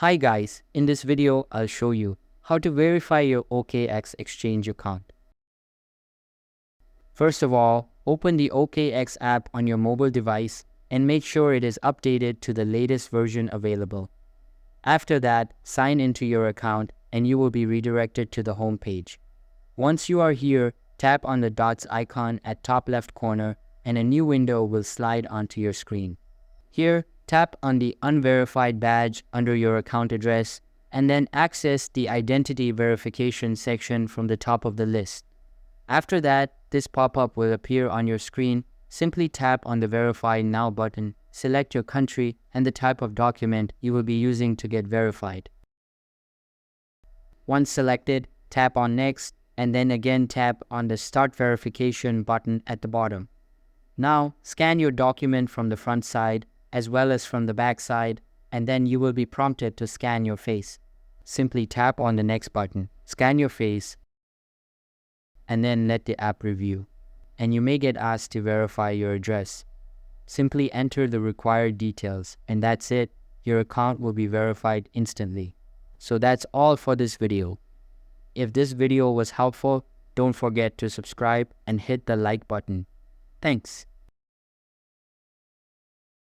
Hi guys, in this video I'll show you how to verify your OKX exchange account. First of all, open the OKX app on your mobile device and make sure it is updated to the latest version available. After that, sign into your account and you will be redirected to the home page. Once you are here, tap on the dots icon at top left corner and a new window will slide onto your screen. Here, tap on the Unverified badge under your account address and then access the Identity Verification section from the top of the list. After that, this pop-up will appear on your screen. Simply tap on the Verify Now button, select your country and the type of document you will be using to get verified. Once selected, tap on Next and then again tap on the Start Verification button at the bottom. Now, scan your document from the front side as well as from the back side, and then you will be prompted to scan your face. Simply tap on the Next button, scan your face, and then let the app review. And you may get asked to verify your address. Simply enter the required details, and that's it. Your account will be verified instantly. So that's all for this video. If this video was helpful, don't forget to subscribe and hit the like button. Thanks.